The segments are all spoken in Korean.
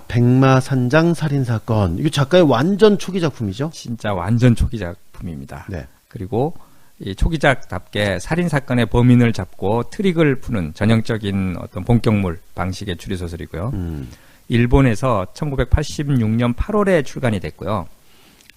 백마산장 살인사건. 이거 작가의 완전 초기 작품이죠? 진짜 완전 초기 작품입니다. 네. 그리고 이 초기작답게 살인사건의 범인을 잡고 트릭을 푸는 전형적인 어떤 본격물 방식의 추리소설이고요. 일본에서 1986년 8월에 출간이 됐고요.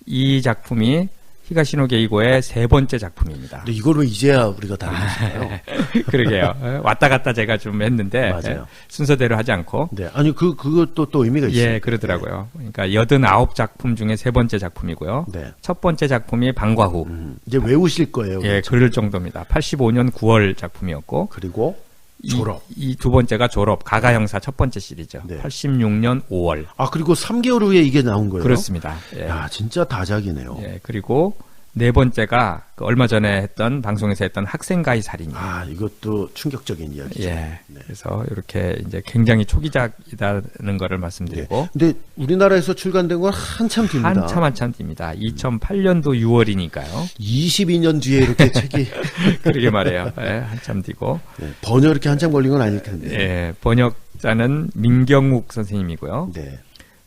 이 작품이 히가시노 게이고의 세 번째 작품입니다. 근데 이걸 왜 이제야 우리가 다루겠어요? 그러게요. 왔다 갔다 제가 좀 했는데 맞아요. 순서대로 하지 않고. 네. 아니 그것도 또 의미가 있어요. 예, 그러더라고요. 그러니까 89작품 중에 세 번째 작품이고요. 네. 첫 번째 작품이 방과후. 이제 외우실 거예요. 예, 그럴 정도입니다. 85년 9월 작품이었고. 그리고 졸업. 이 두 번째가 졸업, 가가 형사 첫 번째 시리즈. 네. 86년 5월. 아, 그리고 3개월 후에 이게 나온 거예요? 그렇습니다. 예. 야, 진짜 다작이네요. 예, 그리고 네 번째가 그 얼마 전에 했던 방송에서 했던 학생가의 살인이에요. 아, 이것도 충격적인 이야기죠. 예. 네. 그래서 이렇게 이제 굉장히 초기작이라는 거를 말씀드리고. 근데 우리나라에서 출간된 건 한참 뒤입니다. 한참 뒤입니다. 2008년도 6월이니까요. 22년 뒤에 이렇게 책이 그러게 말해요. 예, 한참 뒤고. 네, 번역 이렇게 한참 걸린 건 아닐 텐데. 예, 번역자는 민경욱 선생님이고요. 네.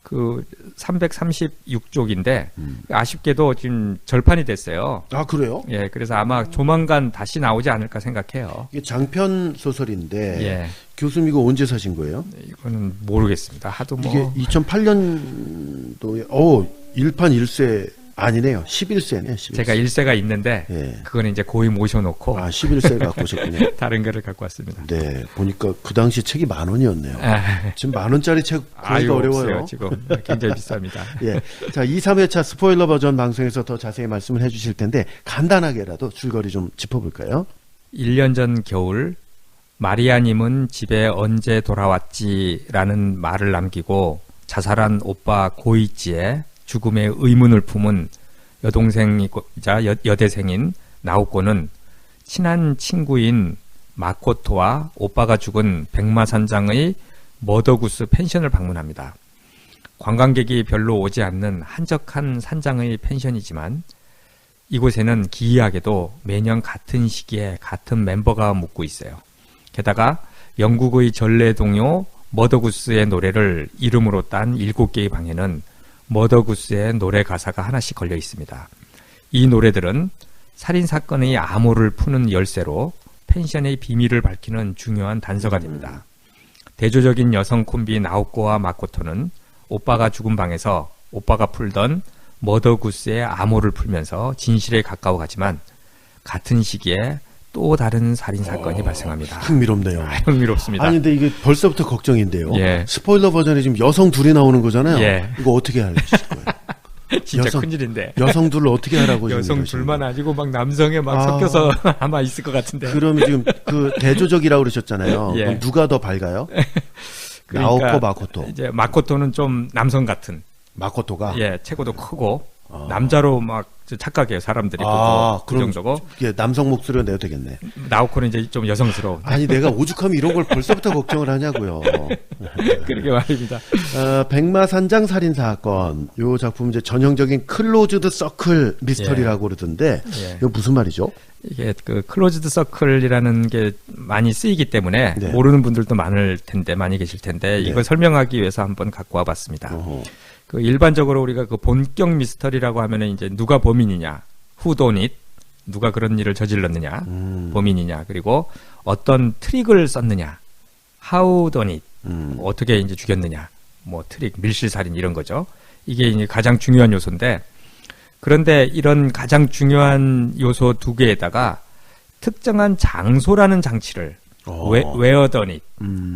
그 336쪽인데 아쉽게도 지금 절판이 됐어요. 아, 그래요? 예, 그래서 아마 조만간 다시 나오지 않을까 생각해요. 이게 장편 소설인데 예, 교수님 이거 언제 사신 거예요? 이거는 모르겠습니다. 하도 뭐 이게 2008년도에 일판 일쇄 아니네요. 11세네. 11세. 제가 일세가 있는데 예. 그건 이제 고이 모셔놓고 11세 갖고 오셨군요. 다른 거를 갖고 왔습니다. 네, 보니까 그 당시 책이 10,000원이었네요. 지금 10,000원짜리 책 구하기가 어려워요. 없어요, 지금 굉장히 비쌉니다. 예. 자, 2, 3회차 스포일러 버전 방송에서 더 자세히 말씀을 해주실 텐데 간단하게라도 줄거리 좀 짚어볼까요? 1년 전 겨울 마리아님은 집에 언제 돌아왔지라는 말을 남기고 자살한 오빠 고이치에 죽음의 의문을 품은 여동생이자 여대생인 나오코는 친한 친구인 마코토와 오빠가 죽은 백마산장의 머더구스 펜션을 방문합니다. 관광객이 별로 오지 않는 한적한 산장의 펜션이지만 이곳에는 기이하게도 매년 같은 시기에 같은 멤버가 묵고 있어요. 게다가 영국의 전래 동요 머더구스의 노래를 이름으로 딴 7개의 방에는 머더구스의 노래 가사가 하나씩 걸려 있습니다. 이 노래들은 살인사건의 암호를 푸는 열쇠로 펜션의 비밀을 밝히는 중요한 단서가 됩니다. 대조적인 여성 콤비 나오코와 마코토는 오빠가 죽은 방에서 오빠가 풀던 머더구스의 암호를 풀면서 진실에 가까워가지만 같은 시기에 또 다른 살인사건이 발생합니다. 흥미롭네요. 흥미롭습니다. 아니, 근데 이게 벌써부터 걱정인데요. 예. 스포일러 버전에 지금 여성 둘이 나오는 거잖아요. 예. 이거 어떻게 하실 거예요? 진짜 큰일인데. 여성들을 어떻게 하라고 지금 여성 이러시는 둘만 거예요? 아니고 막 남성에 막 섞여서 아마 있을 것 같은데. 그러면 지금 그 대조적이라고 그러셨잖아요. 예. 그럼 누가 더 밝아요? 그러니까 나오코, 마코토. 이제 마코토는 좀 남성 같은. 마코토가? 예, 체구도 크고 남자로 막 착각해요 사람들이. 그 그럼 정도고. 예, 남성 목소리가 내도 되겠네. 나오코는 이제 좀 여성스러운. 아니, 내가 오죽하면 이런 걸 벌써부터 걱정을 하냐고요. 그러게 말입니다. 백마산장 살인사건. 요 작품 이제 전형적인 클로즈드 서클 미스터리라고 그러던데, 예. 이거 무슨 말이죠? 이게 그 클로즈드 서클이라는 게 많이 쓰이기 때문에 네. 모르는 분들도 많을 텐데 많이 계실 텐데 네. 이걸 설명하기 위해서 한번 갖고 와봤습니다. 어허. 그 일반적으로 우리가 그 본격 미스터리라고 하면은 이제 누가 범인이냐, who done it, 누가 그런 일을 저질렀느냐, 범인이냐, 그리고 어떤 트릭을 썼느냐, how done it, 어떻게 이제 죽였느냐, 뭐 트릭, 밀실살인 이런 거죠. 이게 이제 가장 중요한 요소인데, 그런데 이런 가장 중요한 요소 두 개에다가 특정한 장소라는 장치를 where done it,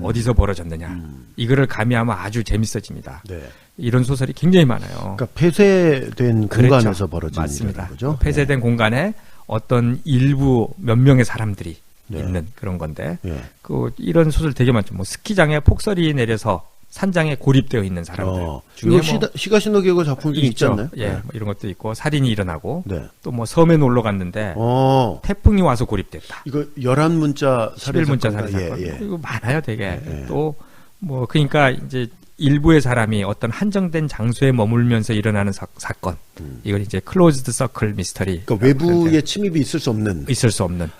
어디서 벌어졌느냐, 이거를 가미하면 아주 재밌어집니다. 네. 이런 소설이 굉장히 많아요. 그러니까 폐쇄된 그렇죠. 공간에서 벌어진 맞습니다. 거죠. 폐쇄된 공간에 어떤 일부 몇 명의 사람들이 네. 있는 그런 건데, 네. 그 이런 소설 되게 많죠. 뭐 스키장에 폭설이 내려서 산장에 고립되어 있는 사람들 중에 이거 히가시노 게이고 작품 중에 있지 있죠. 않나요? 예, 뭐 이런 것도 있고 살인이 일어나고 네. 또 뭐 섬에 놀러 갔는데 태풍이 와서 고립됐다. 이거 11문자 살인 11문자 사건. 살인 사건. 예. 이거 많아요, 되게. 예. 또 뭐 그러니까 이제 일부의 사람이 어떤 한정된 장소에 머물면서 일어나는 사건. 이걸 이제 클로즈드 서클 미스터리. 그러니까 외부의 침입이 있을 수 없는.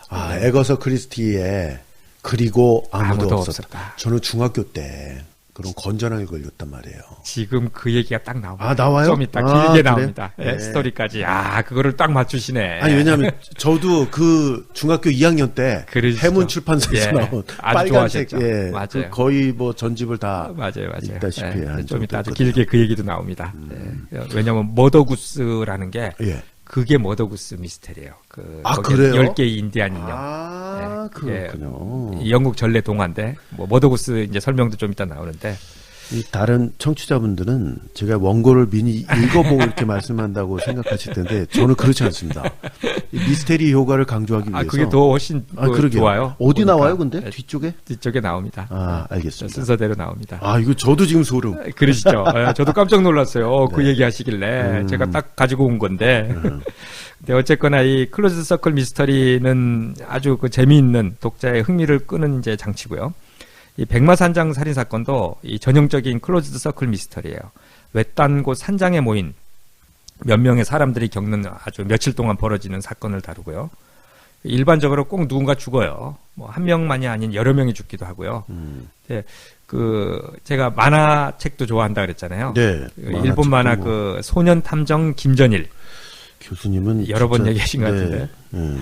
에거서 크리스티의 그리고 아무도 없었다. 저는 중학교 때 그런 건전하게 걸렸단 말이에요. 지금 그 얘기가 딱 나옵니다. 아, 나와요? 좀 이따 아, 길게 그래요? 나옵니다. 예, 네. 스토리까지. 그거를 딱 맞추시네. 아니 왜냐하면 저도 그 중학교 2학년 때 그러시죠. 해문 출판사에서 예, 나온 아주 빨간색 좋아하셨죠. 예, 맞아요. 그 거의 뭐 전집을 다 맞아요. 있다시피 예, 한 좀 이따 아주 정도였거든요. 길게 그 얘기도 나옵니다. 예. 왜냐하면 머더구스라는 게 예. 그게 머더구스 미스테리예요. 거기에 그래요? 10개의 인디안 인형. 아, 그게 그렇군요. 이 영국 전래 동화인데 뭐 머더구스 이제 설명도 좀 이따 나오는데 이 다른 청취자분들은 제가 원고를 미리 읽어보고 이렇게 말씀한다고 생각하실 텐데 저는 그렇지 않습니다. 이 미스테리 효과를 강조하기 위해서. 그게 더 훨씬 그러게요. 좋아요. 어디 보니까. 나와요, 근데 예, 뒤쪽에? 뒤쪽에 나옵니다. 알겠습니다. 순서대로 나옵니다. 이거 저도 지금 소름. 그러시죠. 저도 깜짝 놀랐어요. 그 네. 얘기 하시길래 제가 딱 가지고 온 건데. 근데 어쨌거나 이 클로즈 서클 미스터리는 아주 그 재미있는 독자의 흥미를 끄는 이제 장치고요. 이 백마산장 살인 사건도 이 전형적인 클로즈드 서클 미스터리예요. 외딴 곳 산장에 모인 몇 명의 사람들이 겪는 아주 며칠 동안 벌어지는 사건을 다루고요. 일반적으로 꼭 누군가 죽어요. 뭐 한 명만이 아닌 여러 명이 죽기도 하고요. 네, 제가 만화책도 좋아한다 그랬잖아요. 네. 일본 만화 그 소년 탐정 김전일 교수님은 여러 번 진짜- 얘기하신 것 같은데. 네.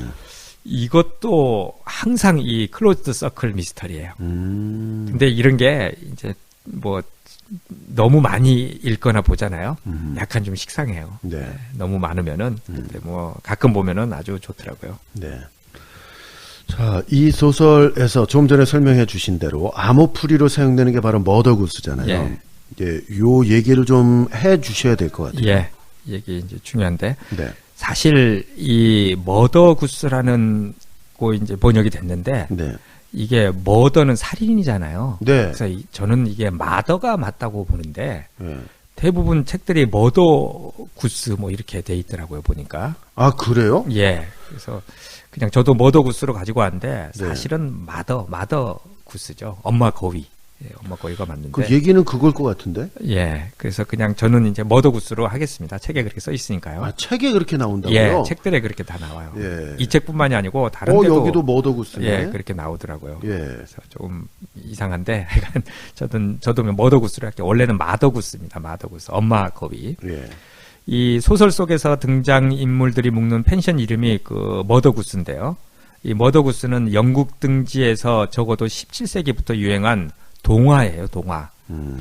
이것도 항상 이 클로즈드 서클 미스터리예요. 근데 이런 게 이제 뭐 너무 많이 읽거나 보잖아요. 약간 좀 식상해요. 네. 너무 많으면은 근데 뭐 가끔 보면은 아주 좋더라고요. 네. 자, 이 소설에서 조금 전에 설명해 주신 대로 암호풀이로 사용되는 게 바로 머더구스잖아요. 예. 예, 요 얘기를 좀 해 주셔야 될 것 같아요. 예, 이게 이제 중요한데 네. 사실 이 머더구스라는 거 이제 번역이 됐는데 네. 이게 머더는 살인이잖아요. 네. 그래서 저는 이게 마더가 맞다고 보는데 네. 대부분 책들이 머더구스 뭐 이렇게 돼 있더라고요 보니까. 그래요? 예. 그래서 그냥 저도 머더구스로 가지고 왔는데 네. 사실은 마더구스죠. 엄마 거위. 예, 엄마 거위가 맞는데. 그 얘기는 그걸 것 같은데? 예. 그래서 그냥 저는 이제 머더구스로 하겠습니다. 책에 그렇게 써 있으니까요. 책에 그렇게 나온다고요? 예, 책들에 그렇게 다 나와요. 예. 이 책뿐만이 아니고 다른 데도 여기도 머더구스네. 예, 그렇게 나오더라고요. 예. 그래서 조금 이상한데 저도 머더구스로 할게요. 원래는 마더구스입니다. 마더구스. 엄마 거위. 예. 이 소설 속에서 등장 인물들이 묵는 펜션 이름이 그 머더구스인데요. 이 머더구스는 영국 등지에서 적어도 17세기부터 유행한 동화예요, 동화.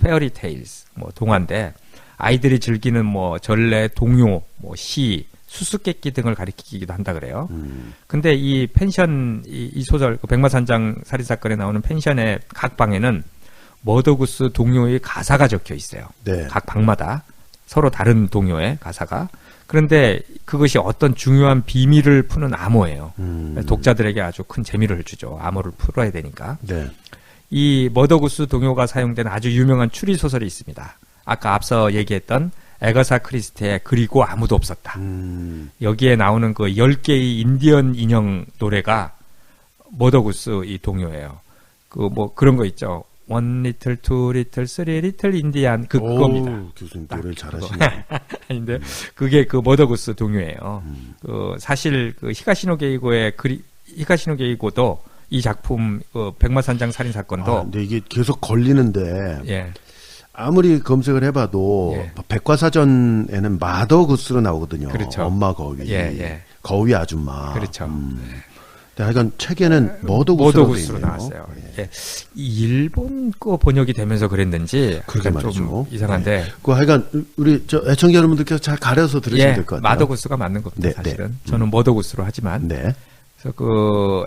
페어리 테일스, 뭐 동화인데 아이들이 즐기는 뭐 전래, 동요, 뭐 시, 수수께끼 등을 가리키기도 한다 그래요. 근데 이 펜션 이 소설 그 백마산장 살인 사건에 나오는 펜션의 각 방에는 머더구스 동요의 가사가 적혀 있어요. 네. 각 방마다 서로 다른 동요의 가사가. 그런데 그것이 어떤 중요한 비밀을 푸는 암호예요. 독자들에게 아주 큰 재미를 주죠. 암호를 풀어야 되니까. 네. 이 머더구스 동요가 사용된 아주 유명한 추리 소설이 있습니다. 아까 앞서 얘기했던 에가사 크리스티의 그리고 아무도 없었다. 여기에 나오는 그 10개의 인디언 인형 노래가 머더구스 이 동요예요. 그 뭐 그런 거 있죠. One little, two little, three little 인디안 그겁니다. 교수님 딱 노래를 그거. 잘하시네. 아닌데 그게 그 머더구스 동요예요. 그 사실 그 히가시노 게이고도 이 작품 그 백마산장 살인 사건도 근데 이게 계속 걸리는데 예. 아무리 검색을 해봐도 예. 백과사전에는 마더구스로 나오거든요. 그렇죠. 엄마 거위, 예, 예. 거위 아줌마. 그렇죠. 근데 하여간 책에는 머더구스로 나왔어요. 이게 일본 거 번역이 되면서 그랬는지 그러게 약간 말이죠. 좀 이상한데 그 하여간 우리 저 애청자 여러분들께서 잘 가려서 들으시면 될 것 같아요. 마더구스가 맞는 겁니다. 네, 사실은 저는 머더구스로 하지만 네. 그래서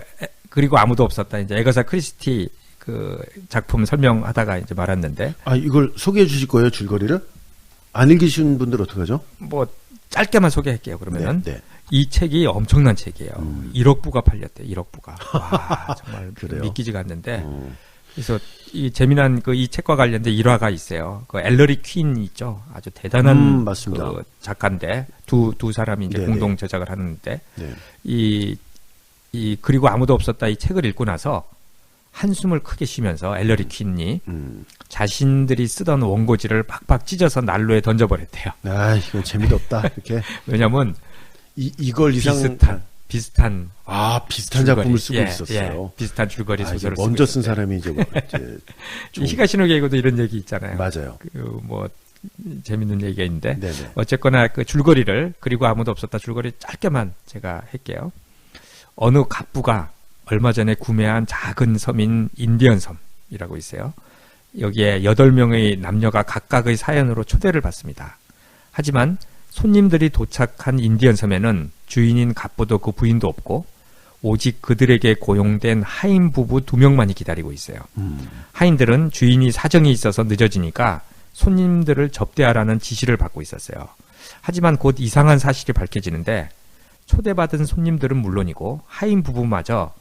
그리고 아무도 없었다. 이제 에가사 크리스티 그 작품 설명하다가 이제 말았는데 이걸 소개해 주실 거예요, 줄거리를? 안 읽으신 분들 어떡하죠? 뭐 짧게만 소개할게요. 그러면은 네. 이 책이 엄청난 책이에요. 1억 부가 팔렸대. 1억 부가. 와, 정말 그래요? 믿기지가 않는데. 그래서 이 재미난 그 이 책과 관련된 일화가 있어요. 그 엘러리 퀸 있죠. 아주 대단한 맞습니다. 그 작가인데 두 사람이 이제 네네. 공동 제작을 하는데 네. 이 그리고 아무도 없었다 이 책을 읽고 나서 한숨을 크게 쉬면서 엘러리 퀸이 자신들이 쓰던 원고지를 팍팍 찢어서 난로에 던져버렸대요. 이건 재미도 없다. 이렇게. 왜냐하면 이걸 이상 비슷한 비슷한 줄거리. 작품을 쓰고 있었어요. 비슷한 줄거리 소설을 쓰고 먼저 쓴 있었어요. 사람이 이제 좀 히가시노 게이고도 이런 얘기 있잖아요. 맞아요. 뭐 재밌는 얘기가 있는데 네네. 어쨌거나 그 줄거리를 그리고 아무도 없었다 줄거리 짧게만 제가 할게요. 어느 갑부가 얼마 전에 구매한 작은 섬인 인디언 섬이라고 있어요. 여기에 8명의 남녀가 각각의 사연으로 초대를 받습니다. 하지만 손님들이 도착한 인디언 섬에는 주인인 갑부도 그 부인도 없고 오직 그들에게 고용된 하인 부부 2명만이 기다리고 있어요. 하인들은 주인이 사정이 있어서 늦어지니까 손님들을 접대하라는 지시를 받고 있었어요. 하지만 곧 이상한 사실이 밝혀지는데 초대받은 손님들은 물론이고 하인 부부마저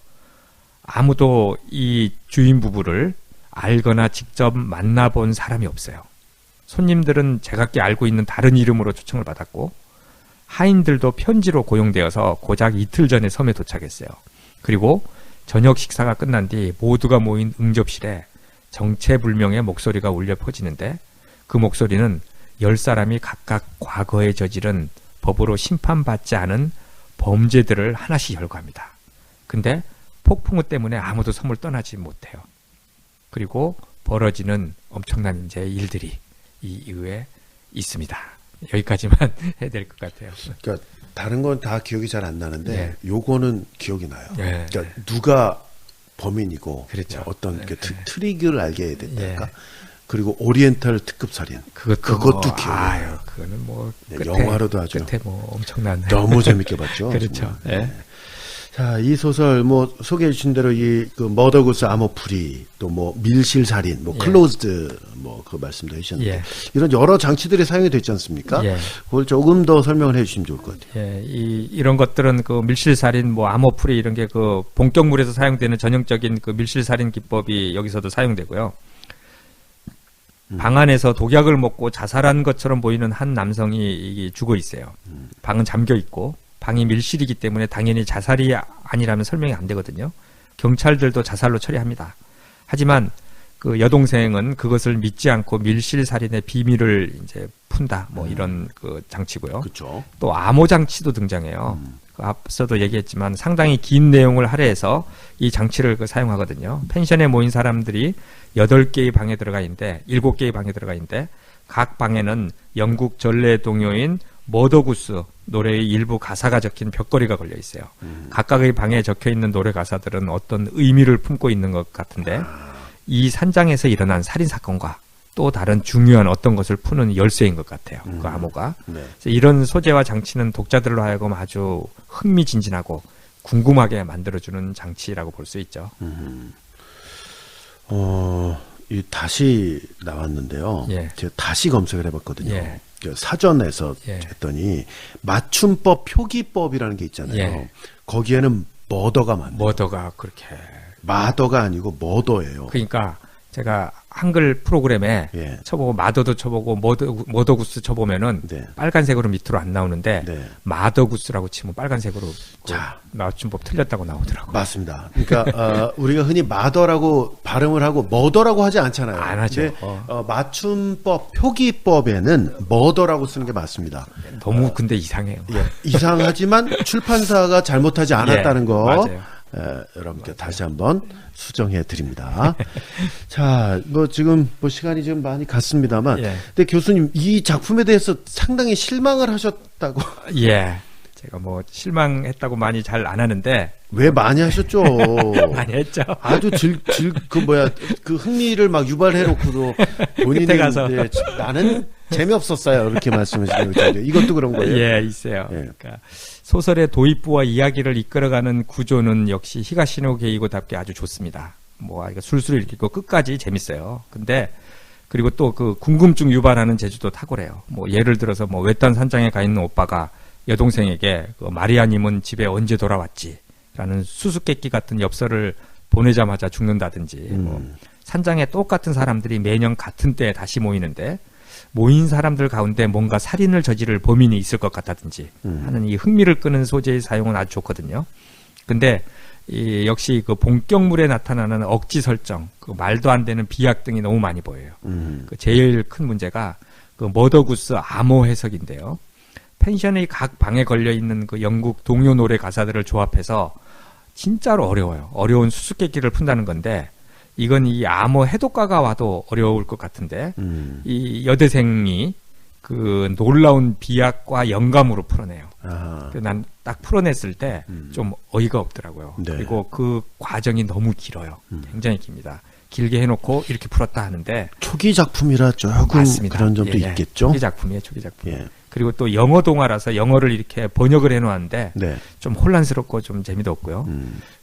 아무도 이 주인 부부를 알거나 직접 만나본 사람이 없어요. 손님들은 제각기 알고 있는 다른 이름으로 초청을 받았고 하인들도 편지로 고용되어서 고작 이틀 전에 섬에 도착했어요. 그리고 저녁 식사가 끝난 뒤 모두가 모인 응접실에 정체불명의 목소리가 울려 퍼지는데 그 목소리는 10사람이 각각 과거에 저지른 법으로 심판받지 않은 범죄들을 하나씩 열거합니다. 근데 폭풍우 때문에 아무도 섬을 떠나지 못해요. 그리고 벌어지는 엄청난 이제 일들이 이 이후에 있습니다. 여기까지만 해야 될 것 같아요. 그러니까 다른 건 다 기억이 잘 안 나는데 네. 요거는 기억이 나요. 네. 그러니까 누가 범인이고 그렇죠. 어떤 네. 그 트릭을 알게 됐달까. 네. 그리고 오리엔탈 특급 살인. 그것도 기억이 나요. 그거는 뭐 네, 끝에, 영화로도 아주 끝에 뭐 엄청난 너무 재밌게 봤죠. 그렇죠. 정말. 네. 자, 이 소설 뭐 소개해 주신 대로 이 그 머더구스 아머프리 또 뭐 밀실 살인 뭐 예. 클로즈드 뭐 그 말씀도 해주셨는데 예. 이런 여러 장치들이 사용이 됐지 않습니까? 예. 그걸 조금 더 설명을 해 주시면 좋을 것 같아요. 예, 이런 것들은 그 밀실살인, 뭐 암호풀이 이런 게 그 본격물에서 사용되는 전형적인 그 밀실살인 기법이 여기서도 사용되고요. 방 안에서 독약을 먹고 자살한 것처럼 보이는 한 남성이 이게 죽어 있어요. 방은 잠겨 있고 방이 밀실이기 때문에 당연히 자살이 아니라면 설명이 안 되거든요. 경찰들도 자살로 처리합니다. 하지만 그 여동생은 그것을 믿지 않고 밀실 살인의 비밀을 이제 푼다. 뭐 이런 그 장치고요. 그렇죠. 또 암호 장치도 등장해요. 그 앞서도 얘기했지만 상당히 긴 내용을 할애해서 이 장치를 그 사용하거든요. 펜션에 모인 사람들이 8개의 방에 들어가 있는데 7개의 방에 들어가 있는데 각 방에는 영국 전래 동요인 머더구스 노래의 일부 가사가 적힌 벽걸이가 걸려 있어요. 각각의 방에 적혀 있는 노래 가사들은 어떤 의미를 품고 있는 것 같은데 이 산장에서 일어난 살인 사건과 또 다른 중요한 어떤 것을 푸는 열쇠인 것 같아요. 그 암호가. 네. 이런 소재와 장치는 독자들로 하여금 아주 흥미진진하고 궁금하게 만들어주는 장치라고 볼 수 있죠. 이 다시 나왔는데요. 예. 제가 다시 검색을 해봤거든요. 예. 그 사전에서 예. 했더니 맞춤법 표기법이라는 게 있잖아요. 예. 거기에는 머더가 많아요. 머더가 그렇게. 마더가 아니고 머더예요. 그러니까 제가 한글 프로그램에 예. 쳐보고 마더도 쳐보고 머더구스 쳐보면은 네. 빨간색으로 밑으로 안 나오는데 네. 마더구스라고 치면 빨간색으로 자. 맞춤법 틀렸다고 나오더라고요. 맞습니다. 그러니까 우리가 흔히 마더라고 발음을 하고 머더라고 하지 않잖아요. 안 하죠. 근데, 맞춤법 표기법에는 머더라고 쓰는 게 맞습니다. 너무 근데 이상해요. 예, 이상하지만 출판사가 잘못하지 않았다는 예, 거 맞아요. 여러분께 다시 한번 수정해 드립니다. 자, 뭐 지금 뭐 시간이 좀 많이 갔습니다만, 예. 근데 교수님 이 작품에 대해서 상당히 실망을 하셨다고. 예. 제가 뭐 실망했다고 많이 잘 안 하는데 왜 많이 하셨죠? 많이 했죠. 아주 그 흥미를 막 유발해 놓고도 본인은 끝에 가서. 네, 나는 재미없었어요. 이렇게 말씀하시는 거죠. 이것도 그런 거예요. 예, 있어요. 예. 그러니까 소설의 도입부와 이야기를 이끌어가는 구조는 역시 히가시노 게이고답게 아주 좋습니다. 뭐 이거 술술 읽고 끝까지 재밌어요. 근데 그리고 또 그 궁금증 유발하는 재주도 탁월해요. 뭐 예를 들어서 뭐 외딴 산장에 가 있는 오빠가 여동생에게 그 마리아님은 집에 언제 돌아왔지? 라는 수수께끼 같은 엽서를 보내자마자 죽는다든지 뭐 산장에 똑같은 사람들이 매년 같은 때에 다시 모이는데 모인 사람들 가운데 뭔가 살인을 저지를 범인이 있을 것 같다든지 하는 이 흥미를 끄는 소재의 사용은 아주 좋거든요. 근데 이 역시 그 본격물에 나타나는 억지 설정, 그 말도 안 되는 비약 등이 너무 많이 보여요. 그 제일 큰 문제가 그 머더구스 암호 해석인데요. 펜션의 각 방에 걸려 있는 그 영국 동요 노래 가사들을 조합해서 진짜로 어려워요. 어려운 수수께끼를 푼다는 건데 이건 이 암호 해독가가 와도 어려울 것 같은데 이 여대생이 그 놀라운 비약과 영감으로 풀어내요. 난 딱 풀어냈을 때 좀 어이가 없더라고요. 네. 그리고 그 과정이 너무 길어요. 굉장히 깁니다. 길게 해놓고 이렇게 풀었다 하는데 초기 작품이라 조금 맞습니다. 그런 점도 예, 예. 있겠죠. 초기 작품이에요, 초기 작품. 예. 그리고 또 영어 동화라서 영어를 이렇게 번역을 해놓았는데 네. 좀 혼란스럽고 좀 재미도 없고요.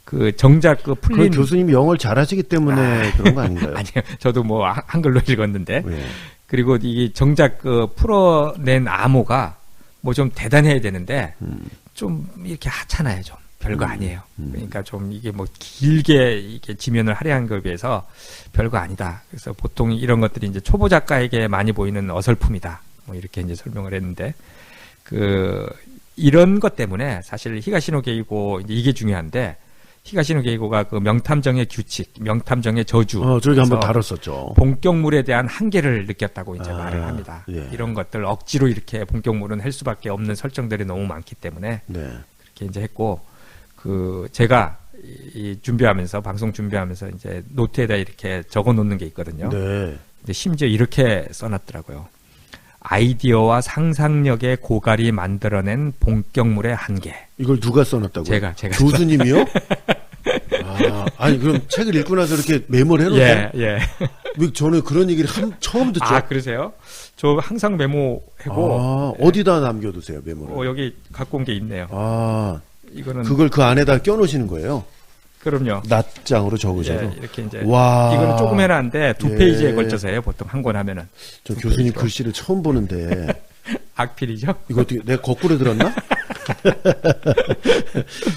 그 정작 그 풀린 교수님이 영어를 잘하시기 때문에 그런 거 아닌가요? 아니요, 저도 뭐 한글로 읽었는데 예. 그리고 이게 정작 그 풀어낸 암호가 뭐 좀 대단해야 되는데 좀 이렇게 하찮아요, 좀 별거 아니에요. 그러니까 좀 이게 뭐 길게 이게 지면을 할애한 것에 비해서 별거 아니다. 그래서 보통 이런 것들이 이제 초보 작가에게 많이 보이는 어설픔이다. 뭐 이렇게 이제 설명을 했는데 그 이런 것 때문에 사실 히가시노 게이고 이게 중요한데 히가시노 게이고가 그 명탐정의 규칙, 명탐정의 저주. 저기 한번 다뤘었죠. 본격물에 대한 한계를 느꼈다고 이제 말을 합니다. 예. 이런 것들 억지로 이렇게 본격물은 할 수밖에 없는 설정들이 너무 많기 때문에 네. 그렇게 이제 했고 그 제가 이 준비하면서 방송 준비하면서 이제 노트에다 이렇게 적어 놓는 게 있거든요. 네. 근데 심지어 이렇게 써놨더라고요. 아이디어와 상상력의 고갈이 만들어낸 본격물의 한계. 이걸 누가 써놨다고요? 제가. 교수님이요? 아니 그럼 책을 읽고 나서 이렇게 메모를 해놓으세요? 예. 왜 저는 그런 얘기를 처음 듣죠. 아, 그러세요? 저 항상 메모하고. 어디다 남겨두세요, 메모를? 여기 갖고 온 게 있네요. 이거는. 그걸 그 안에다 껴놓으시는 거예요? 그럼요. 낱장으로 적으셔서. 예, 이렇게 이제. 와. 이거는 조금 해놨는데 2페이지에 걸쳐서 해요. 보통 한 권 하면은. 저 교수님 글씨를 처음 보는데. 악필이죠? 이거 어떻게, 내가 거꾸로 들었나?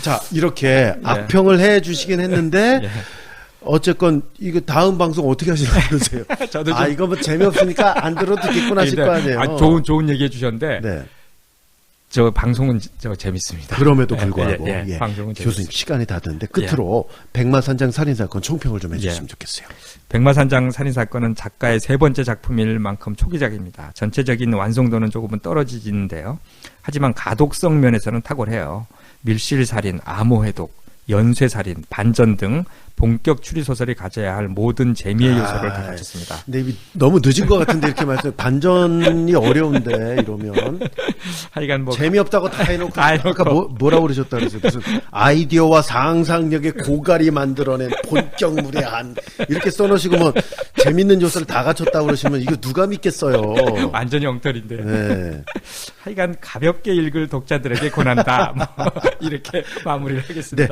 자, 이렇게 악평을 해 주시긴 했는데, 예. 어쨌건, 이거 다음 방송 어떻게 하시려고 그러세요? 저도 이거 뭐 재미없으니까 안 들어도 듣겠구나 하실 거 아니에요? 좋은 얘기 해주셨는데. 네. 저 방송은 재밌습니다. 그럼에도 불구하고. 예. 방송은 교수님 시간이 다 됐는데, 끝으로 백마산장 살인사건 총평을 좀 해주시면 좋겠어요. 백마산장 살인사건은 작가의 세 번째 작품일 만큼 초기작입니다. 전체적인 완성도는 조금은 떨어지는데요. 하지만 가독성 면에서는 탁월해요. 밀실살인, 암호해독, 연쇄살인, 반전 등 본격 추리소설이 가져야 할 모든 재미의 요소를 다 갖췄습니다. 근데 너무 늦은 것 같은데 이렇게 말씀해. 반전이 어려운데 이러면. 하여간 뭐 재미없다고 다 해놓고. 아까 뭐라고 그러셨다 그랬어요. 무슨 아이디어와 상상력의 고갈이 만들어낸 본격물의 한. 이렇게 써놓으시고 뭐 재밌는 요소를 다 갖췄다고 그러시면 이거 누가 믿겠어요. 완전히 엉터리인데. 네. 하여간 가볍게 읽을 독자들에게 권한다. 뭐 이렇게 마무리를 하겠습니다. 네.